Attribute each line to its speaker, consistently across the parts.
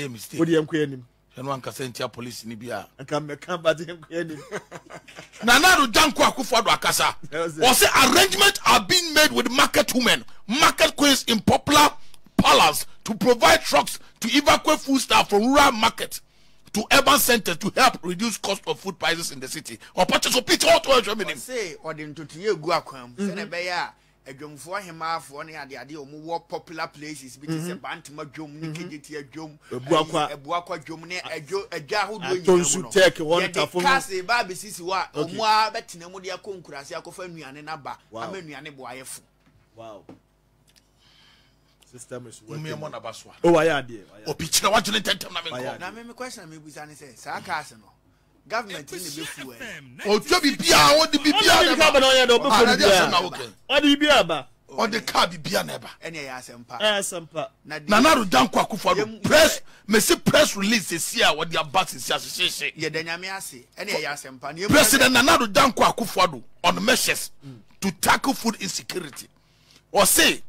Speaker 1: mistake.
Speaker 2: What do you enim?
Speaker 1: And one can send your police in Libya.
Speaker 2: And come but enim.
Speaker 1: Nana Danko Akufo-Addo akasa. Or say arrangements are being made with market women, market queens in popular palace to provide trucks to evacuate food stuff from rural market to urban centers to help reduce cost of food prices in the city. Or purchase of pitch all to a
Speaker 3: say or the to Guaquam, Senebeya, a jum for him off one of the idea of more popular places, which is a Bantima Jum, Nikiti Jum, a Buaqua Jum, a Jahu,
Speaker 2: don't take one
Speaker 3: for Cassie, Baby Sisiwa, or more Betinamodia Concrasia, Cofenu and Naba, Ameniane Boyef.
Speaker 2: Wow. System is
Speaker 1: oh, I did. Oh, pitch now. What you intend to
Speaker 3: now? My question maybe say, Sarcasm. Government in the before.
Speaker 1: Oh, Joby Bia, what the Bia,
Speaker 2: what do you be about?
Speaker 1: Or the car be Bia never.
Speaker 3: Any asempa.
Speaker 1: Nana Danko Akufo-Addo press, Messi press release this year what their bus is association.
Speaker 3: Ye Denyamiasi, any asempa.
Speaker 1: President Nana Danko Akufo-Addo on measures to tackle food insecurity. Or say,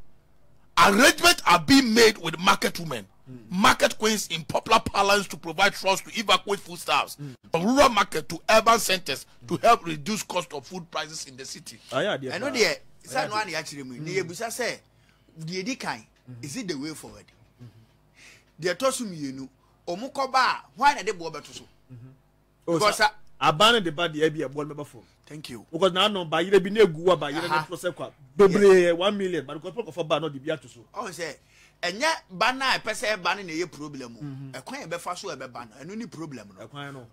Speaker 1: arrangements are being made with market women, market queens in popular parlance to provide trucks to evacuate foodstuffs from rural market to urban centers to help reduce cost of food prices in the city.
Speaker 3: I know the son one actually me. The Ebusa say the Edikan is it the way forward? The Tosum you Omukoba, why are they boba to so? Because
Speaker 2: I banned the body a ball member for.
Speaker 3: Thank you.
Speaker 2: Because now no by you be near Gua by you process 1 million, but because of banner the Beatus.
Speaker 3: Oh, say, and yet banner per se banning a problem. A quite a befaso a banner, and any problem.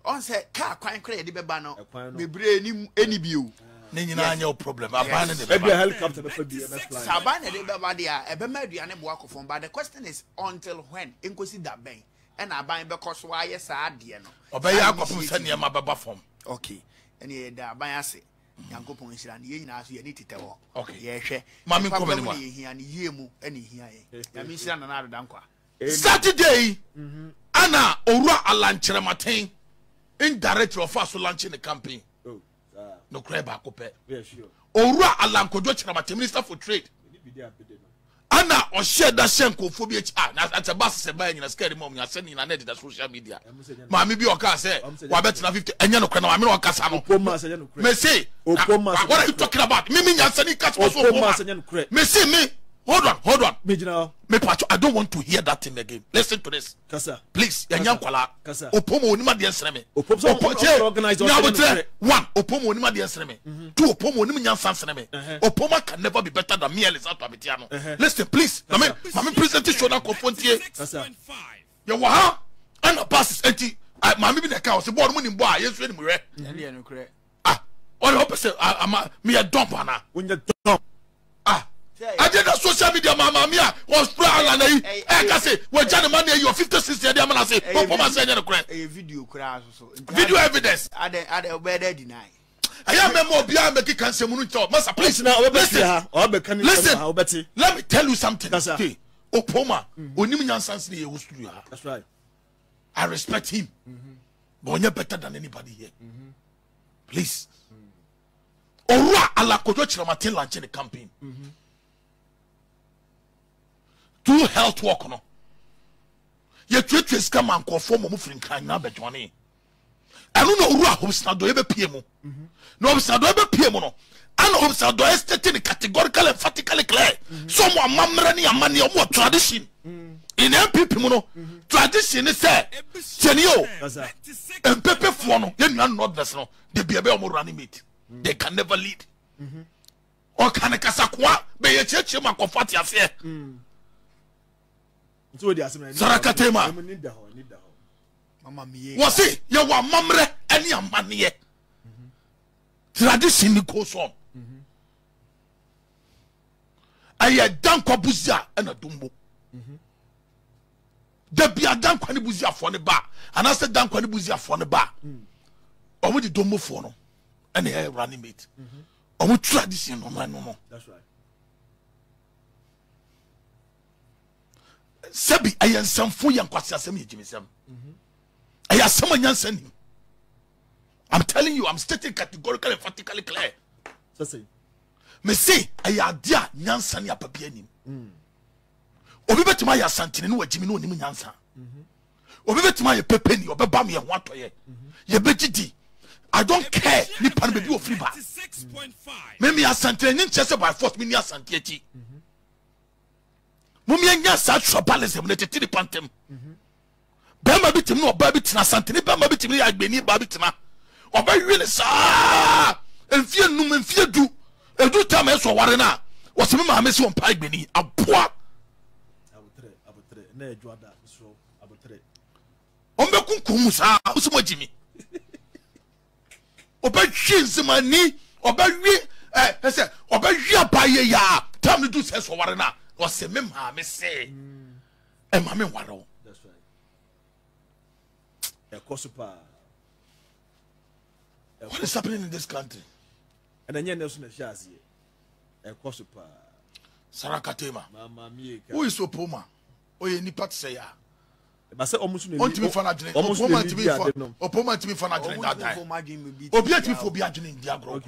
Speaker 3: On say, car quite credit the banner, be brain any view.
Speaker 1: No problem. I banned
Speaker 2: the helicopter before the
Speaker 3: Sabana de Babadia, a Bemedi and a walk from. But the question is until when in that bank and I buy because why yes, I dear no.
Speaker 1: Obey our send your mababa form.
Speaker 3: Okay. And ye da biase yanko ponshira ye nyina so ye ni titewo
Speaker 1: okay
Speaker 3: ye hwe
Speaker 1: mami come anymore
Speaker 3: hia ni ye mu ani hia ye ya mi shira na do dankwa
Speaker 1: Saturday ana owura alancherematen indirector of us launching the campaign no cry back up
Speaker 2: yeah sure
Speaker 1: owura alankojo cherematen minister for trade ana o share that shenko phobia na at a bus se buy nyina scare mom nya send na net the social media mami bi o ka say wa bet na 50 enya no kra na mami no kasa no me say what are you talking about me nya send catch so me say me hold on me patch I don't want to hear that thing again. Listen to this
Speaker 2: kasa
Speaker 1: please nya kwala opomo onima de ensere me
Speaker 2: organize
Speaker 1: one opomo onima de ensere me two opomo onim nya sansere me opomo can never be better than me Elizabeth Abitiano. Listen please na me present show na confrontie
Speaker 2: kasa
Speaker 1: ye wa ha ana passes enti mami bi na ka o se board mo ni bo a yesu ni mo re
Speaker 3: ne no kre
Speaker 1: all the opposite me a dump ana
Speaker 2: when you dump
Speaker 1: I did the social media, Mamma Mia was proud and I say, well, gentlemen, you're 50-60, and I say,
Speaker 3: a video crash,
Speaker 1: video evidence.
Speaker 3: I better deny.
Speaker 1: I am a more beyond the cancer. Master, please now, listen. Let me tell you something. Opoma, Onimian Sansni, that's right. I respect him, but you're better than anybody here. Please. Ora ala kojo Martin launching the campaign. Do health work no ye twetwe ska man ko form mo frin kan na bedwane anu no ru ahobsna do ye be pie mu no obsna do ye be pie mu no an obsna do is stated categorically emphatically clear some amamra ni amane o tradition in MPP mu no tradition is say chenio MPP fo no ye nua no this no de bia be o mo running mate they can never lead o kan kasakwa be ye cheche makofati ase Sarakatema. Was it? You were mamre any amanie. Tradition goes on. I had done Kobuzia and a Dumbo. There be a done Quanibuzia for the bar, and I said done Quanibuzia for the bar. Or with the Dumbo for no, and the hair running mate. Or with tradition, no. That's right. Sebi ayan samfo yan kwase asem yejimisem aya sama nyansa ni I'm telling you, I'm stating categorically emphatically clear
Speaker 2: say
Speaker 1: me say aya dia nyansa ni apabia nim obi betima ya santene no wajimi no nim nyansa obi betima ye pepe ni obeba me ye ho atoye ye begidi I don't care ni pan be bi ofri ba me asante ni nche se by force me ni asante achi mum ye nya sa tribalism ne tete pantem bema bitim no oba bitina asante ni bema bitim ni agbeni ba bitina oba wi ni sa enfie num enfie du edu tam eso ware na woseme ma me se on pa agbeni aboa
Speaker 2: abotre na edwada so abotre
Speaker 1: ombe kunkum sa usimo jimi oba hwinzimani oba wi say oba wi abaye ya tam no do se so ware na woseme ma me se e ma me ware.
Speaker 2: That's right. Ekosupa.
Speaker 1: What is happening in this country?
Speaker 2: And then Nelson Shazi. Ekosupa.
Speaker 1: Sarakatema.
Speaker 2: Mama Mika.
Speaker 1: Who is Opoma? Oh, you need to say ya.
Speaker 2: But say almost
Speaker 1: on to be fanaging. Opoma to be fanaging that guy. Obia to be for beaging in Diagro.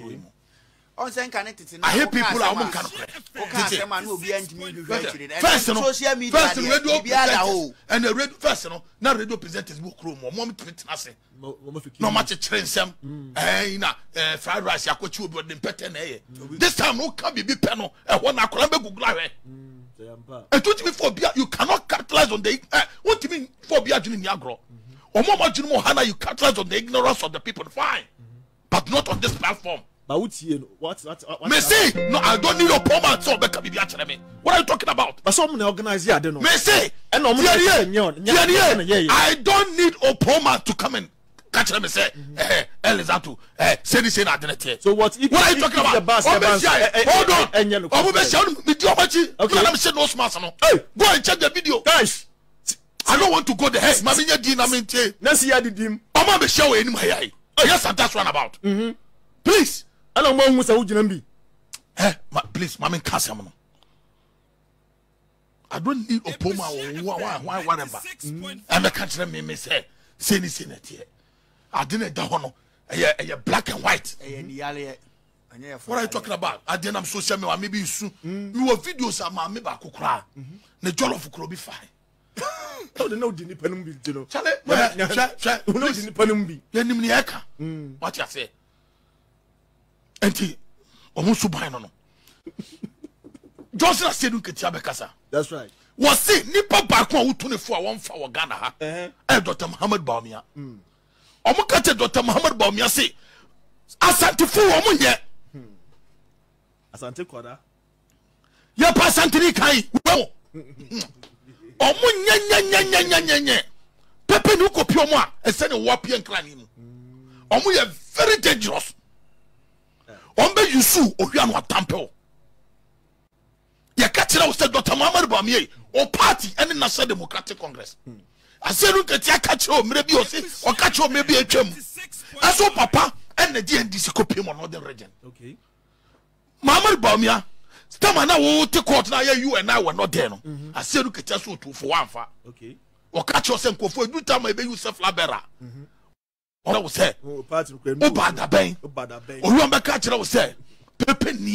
Speaker 3: On saying connected.
Speaker 1: I hear people are one kind of first, social media, and the radio first, now radio presenters book room or moment to it. No much a train some fried rice. I could chew about the pattern. This time, no can be panel and one I could Google. And to me for you cannot capitalize on the what do you mean for beaging in Diagro? Or more much more Hannah, you capitalize on the ignorance of the people. Fine, but not on this platform.
Speaker 2: What?
Speaker 1: Me say, no, I don't need a Opoma so back me. What are you talking about?
Speaker 2: But someone organize here, I don't know.
Speaker 1: Me say, I don't need Opoma to come and catch them and say, Elizatu, say this in identity.
Speaker 2: So what are you talking about?
Speaker 1: Hold on. Go and check the video.
Speaker 2: Guys,
Speaker 1: I don't want to go there. Maminya Dinamente.
Speaker 2: Nancy Adidim.
Speaker 1: Oma be show in my eye. Yes, that's one about. Please.
Speaker 2: I don't know who's a Ujinambi.
Speaker 1: Please, Mammy Cassamon. I don't need Opoma or whatever. And the country me say this in it here. I didn't know. A black and white. What are you talking about? I didn't am social media, maybe soon. You have videos of my maybe cry. The joy of Krobi fine.
Speaker 2: No, the no didn't penumbi, you know.
Speaker 1: Charlie, no didn't penumbi. Yanimiaka. What you say? Enti almost buy no. Johnson said you ketia bekasa.
Speaker 2: That's right.
Speaker 1: Was say nipa back one 24 one for Ghana ha. Dr. Muhammad Baumia. Omo kate Dr. Muhammad Baumia say Asante fu omo ye.
Speaker 2: Asante kwada.
Speaker 1: Ye pa Asante ni kai. Omo nye. Pepe ni ko pi omo a ese ne wo pie nkran ni mu. Omo ye very dangerous. Ombe yusu ohia no atampel ye ka kire wo say Dr. Muhammad Bamie o party any National Democratic Congress asenu ketia ka kire o mire bi o say o ka kire o me bi atwam aso papa and the DNDC copy mo northern region.
Speaker 2: Okay,
Speaker 1: Muhammad Bamia stama na wo te court na you and I were not there no asenu ketia so to for one fa.
Speaker 2: Okay,
Speaker 1: o ka kire o say nkofo edu time e be use flabera or I will say,
Speaker 2: party,
Speaker 1: Obada Ben, or you am a catcher, I will say, Pepe ni